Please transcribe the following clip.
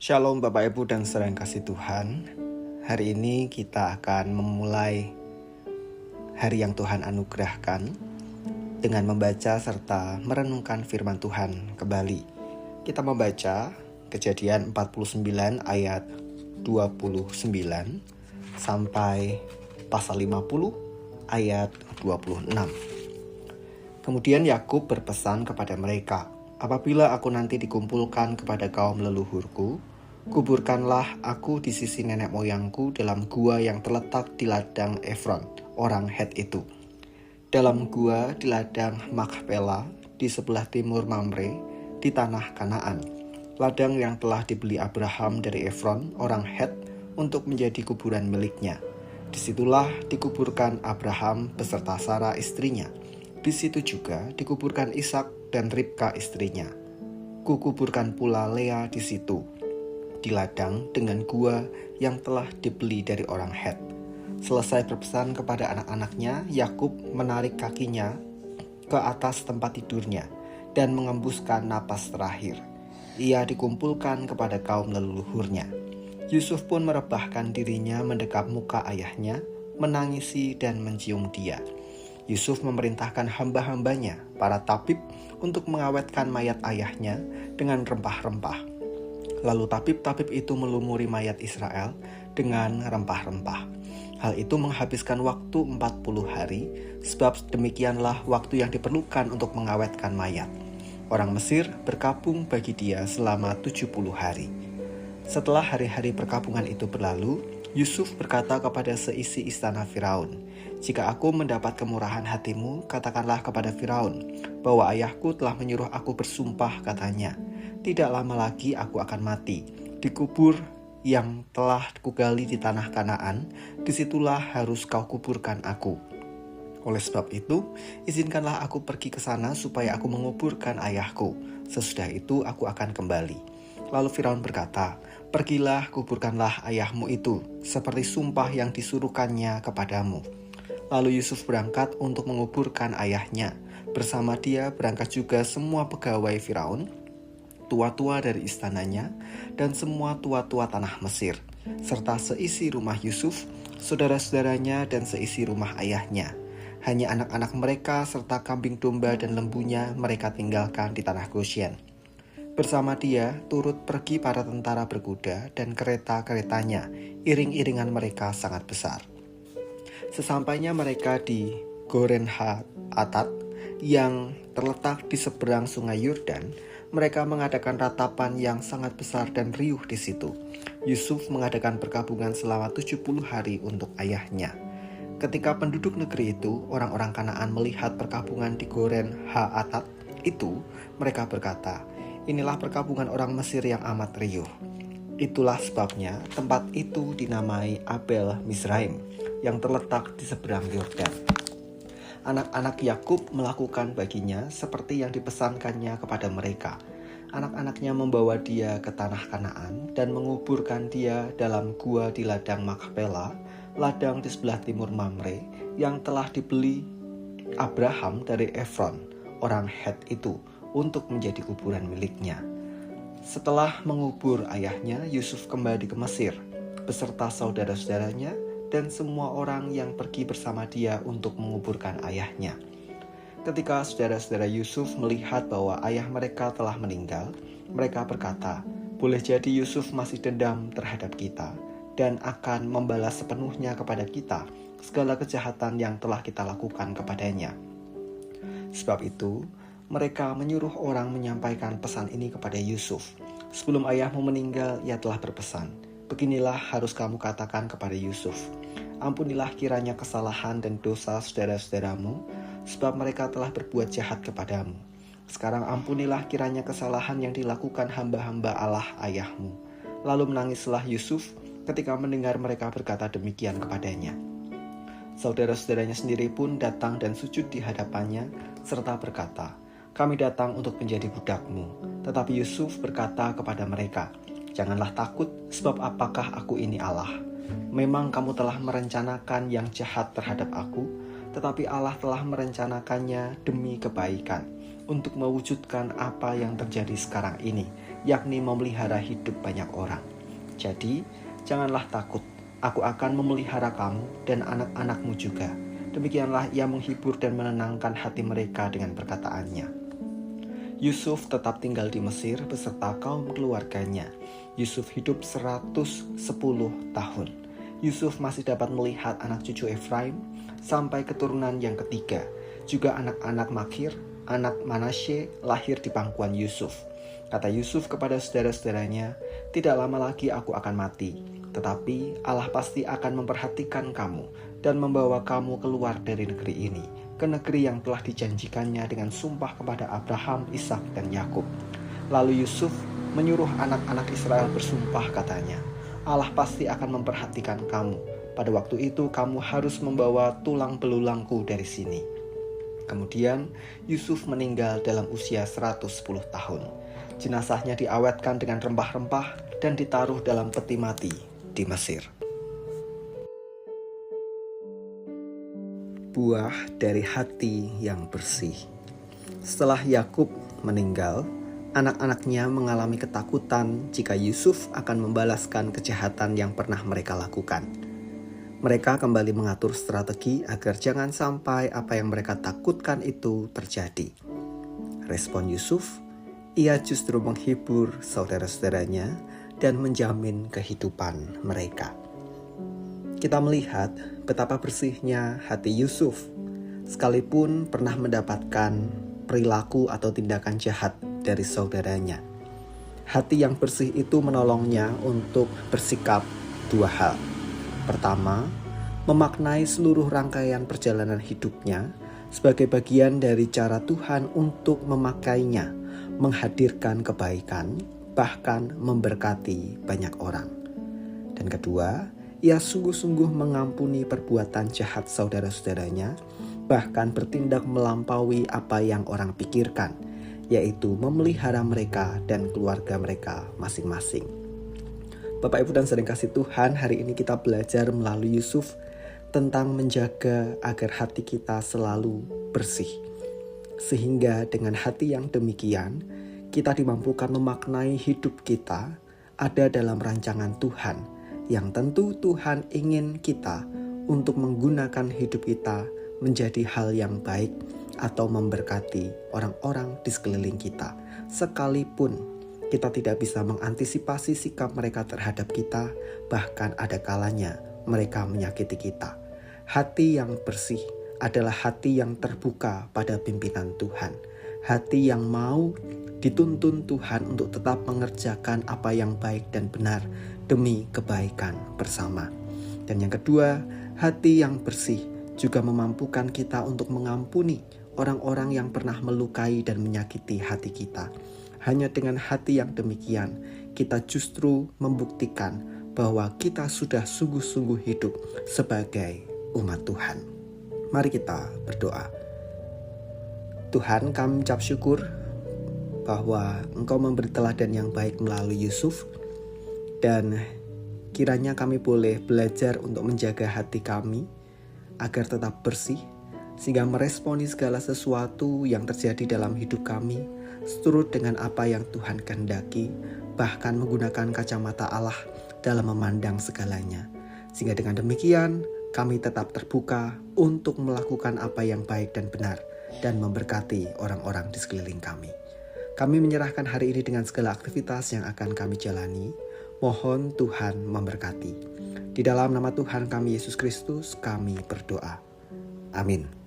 Shalom Bapak Ibu dan saudara yang kasih Tuhan. Hari ini kita akan memulai hari yang Tuhan anugerahkan dengan membaca serta merenungkan firman Tuhan kembali. Kita membaca Kejadian 49 ayat 29 sampai pasal 50 ayat 26. Kemudian Yakub berpesan kepada mereka, "Apabila aku nanti dikumpulkan kepada kaum leluhurku, kuburkanlah aku di sisi nenek moyangku dalam gua yang terletak di ladang Efron, orang Het itu. Dalam gua di ladang Makpela, di sebelah timur Mamre, di tanah Kanaan. Ladang yang telah dibeli Abraham dari Efron, orang Het, untuk menjadi kuburan miliknya. Disitulah dikuburkan Abraham beserta Sarah istrinya. Di situ juga dikuburkan Ishak dan Ribka istrinya. Kukuburkan pula Lea di situ, di ladang dengan gua yang telah dibeli dari orang Het." Selesai berpesan kepada anak-anaknya, Yakub menarik kakinya ke atas tempat tidurnya dan mengembuskan napas terakhir. Ia dikumpulkan kepada kaum leluhurnya. Yusuf pun merebahkan dirinya mendekap muka ayahnya, menangisi dan mencium dia. Yusuf memerintahkan hamba-hambanya, para tabib, untuk mengawetkan mayat ayahnya dengan rempah-rempah. Lalu tabib-tabib itu melumuri mayat Israel dengan rempah-rempah. Hal itu menghabiskan waktu 40 hari, sebab demikianlah waktu yang diperlukan untuk mengawetkan mayat. Orang Mesir berkabung bagi dia selama 70 hari. Setelah hari-hari perkabungan itu berlalu, Yusuf berkata kepada seisi istana Firaun, "Jika aku mendapat kemurahan hatimu, katakanlah kepada Firaun bahwa ayahku telah menyuruh aku bersumpah," katanya, "tidak lama lagi aku akan mati. Di kubur yang telah kugali di tanah Kanaan, disitulah harus kau kuburkan aku. Oleh sebab itu, izinkanlah aku pergi ke sana supaya aku menguburkan ayahku. Sesudah itu aku akan kembali." Lalu Firaun berkata, "Pergilah, kuburkanlah ayahmu itu, seperti sumpah yang disuruhkannya kepadamu." Lalu Yusuf berangkat untuk menguburkan ayahnya. Bersama dia berangkat juga semua pegawai Firaun, tua-tua dari istananya, dan semua tua-tua tanah Mesir, serta seisi rumah Yusuf, saudara-saudaranya, dan seisi rumah ayahnya. Hanya anak-anak mereka serta kambing domba dan lembunya mereka tinggalkan di tanah Gosyen. Bersama dia turut pergi para tentara berkuda dan kereta-keretanya, iring-iringan mereka sangat besar. Sesampainya mereka di Goren Ha-atat yang terletak di seberang sungai Yordan, mereka mengadakan ratapan yang sangat besar dan riuh di situ. Yusuf mengadakan perkabungan selama 70 hari untuk ayahnya. Ketika penduduk negeri itu, orang-orang Kanaan, melihat perkabungan di Goren Ha-atat itu, mereka berkata, "Inilah perkabungan orang Mesir yang amat riuh." Itulah sebabnya tempat itu dinamai Abel Mizraim, yang terletak di seberang Yordan. Anak-anak Yakub melakukan baginya seperti yang dipesankannya kepada mereka. Anak-anaknya membawa dia ke tanah Kanaan dan menguburkan dia dalam gua di ladang Makpela, ladang di sebelah timur Mamre, yang telah dibeli Abraham dari Efron, orang Het itu, untuk menjadi kuburan miliknya. Setelah mengubur ayahnya, Yusuf kembali ke Mesir beserta saudara-saudaranya dan semua orang yang pergi bersama dia untuk menguburkan ayahnya. Ketika saudara-saudara Yusuf melihat bahwa ayah mereka telah meninggal, mereka berkata, "Boleh jadi Yusuf masih dendam terhadap kita dan akan membalas sepenuhnya kepada kita segala kejahatan yang telah kita lakukan kepadanya." Sebab itu, mereka menyuruh orang menyampaikan pesan ini kepada Yusuf. "Sebelum ayahmu meninggal, ia telah berpesan, 'Beginilah harus kamu katakan kepada Yusuf, ampunilah kiranya kesalahan dan dosa saudara-saudaramu, sebab mereka telah berbuat jahat kepadamu. Sekarang ampunilah kiranya kesalahan yang dilakukan hamba-hamba Allah ayahmu.'" Lalu menangislah Yusuf ketika mendengar mereka berkata demikian kepadanya. Saudara-saudaranya sendiri pun datang dan sujud di hadapannya serta berkata, "Kami datang untuk menjadi budakmu." Tetapi Yusuf berkata kepada mereka, "Janganlah takut, sebab apakah aku ini Allah? Memang kamu telah merencanakan yang jahat terhadap aku, tetapi Allah telah merencanakannya demi kebaikan, untuk mewujudkan apa yang terjadi sekarang ini, yakni memelihara hidup banyak orang. Jadi, janganlah takut, aku akan memelihara kamu dan anak-anakmu juga. Demikianlah ia menghibur dan menenangkan hati mereka dengan perkataannya. Yusuf tetap tinggal di Mesir beserta kaum keluarganya. Yusuf hidup 110 tahun. Yusuf masih dapat melihat anak cucu Efraim sampai keturunan yang ketiga. Juga anak-anak Makir, anak Manasye lahir di pangkuan Yusuf. Kata Yusuf kepada saudara-saudaranya, "Tidak lama lagi aku akan mati, tetapi Allah pasti akan memperhatikan kamu dan membawa kamu keluar dari negeri ini, ke negeri yang telah dijanjikannya dengan sumpah kepada Abraham, Ishak, dan Yakub." Lalu Yusuf menyuruh anak-anak Israel bersumpah, katanya, "Allah pasti akan memperhatikan kamu. Pada waktu itu kamu harus membawa tulang belulangku dari sini." Kemudian Yusuf meninggal dalam usia 110 tahun. Jenazahnya diawetkan dengan rempah-rempah dan ditaruh dalam peti mati di Mesir. Buah dari hati yang bersih. Setelah Yakub meninggal, anak-anaknya mengalami ketakutan jika Yusuf akan membalaskan kejahatan yang pernah mereka lakukan. Mereka kembali mengatur strategi agar jangan sampai apa yang mereka takutkan itu terjadi. Respon Yusuf, ia justru menghibur saudara-saudaranya dan menjamin kehidupan mereka. Kita melihat betapa bersihnya hati Yusuf, sekalipun pernah mendapatkan perilaku atau tindakan jahat dari saudaranya. Hati yang bersih itu menolongnya untuk bersikap dua hal. Pertama, memaknai seluruh rangkaian perjalanan hidupnya sebagai bagian dari cara Tuhan untuk memakainya, menghadirkan kebaikan, bahkan memberkati banyak orang. Dan kedua, ia sungguh-sungguh mengampuni perbuatan jahat saudara-saudaranya, bahkan bertindak melampaui apa yang orang pikirkan, yaitu memelihara mereka dan keluarga mereka masing-masing. Bapak, Ibu, dan saudara kasih Tuhan, hari ini kita belajar melalui Yusuf tentang menjaga agar hati kita selalu bersih. Sehingga dengan hati yang demikian, kita dimampukan memaknai hidup kita ada dalam rancangan Tuhan, yang tentu Tuhan ingin kita untuk menggunakan hidup kita menjadi hal yang baik atau memberkati orang-orang di sekeliling kita. Sekalipun kita tidak bisa mengantisipasi sikap mereka terhadap kita, bahkan ada kalanya mereka menyakiti kita. Hati yang bersih adalah hati yang terbuka pada pimpinan Tuhan. Hati yang mau dituntun Tuhan untuk tetap mengerjakan apa yang baik dan benar demi kebaikan bersama. Dan yang kedua, hati yang bersih juga memampukan kita untuk mengampuni orang-orang yang pernah melukai dan menyakiti hati kita. Hanya dengan hati yang demikian, kita justru membuktikan bahwa kita sudah sungguh-sungguh hidup sebagai umat Tuhan. Mari kita berdoa. Tuhan, kami ucap syukur bahwa Engkau memberi teladan yang baik melalui Yusuf, dan kiranya kami boleh belajar untuk menjaga hati kami agar tetap bersih, sehingga meresponi segala sesuatu yang terjadi dalam hidup kami seturut dengan apa yang Tuhan kehendaki, bahkan menggunakan kacamata Allah dalam memandang segalanya. Sehingga dengan demikian kami tetap terbuka untuk melakukan apa yang baik dan benar dan memberkati orang-orang di sekeliling kami. Kami menyerahkan hari ini dengan segala aktivitas yang akan kami jalani. Mohon Tuhan memberkati. Di dalam nama Tuhan kami Yesus Kristus kami berdoa. Amin.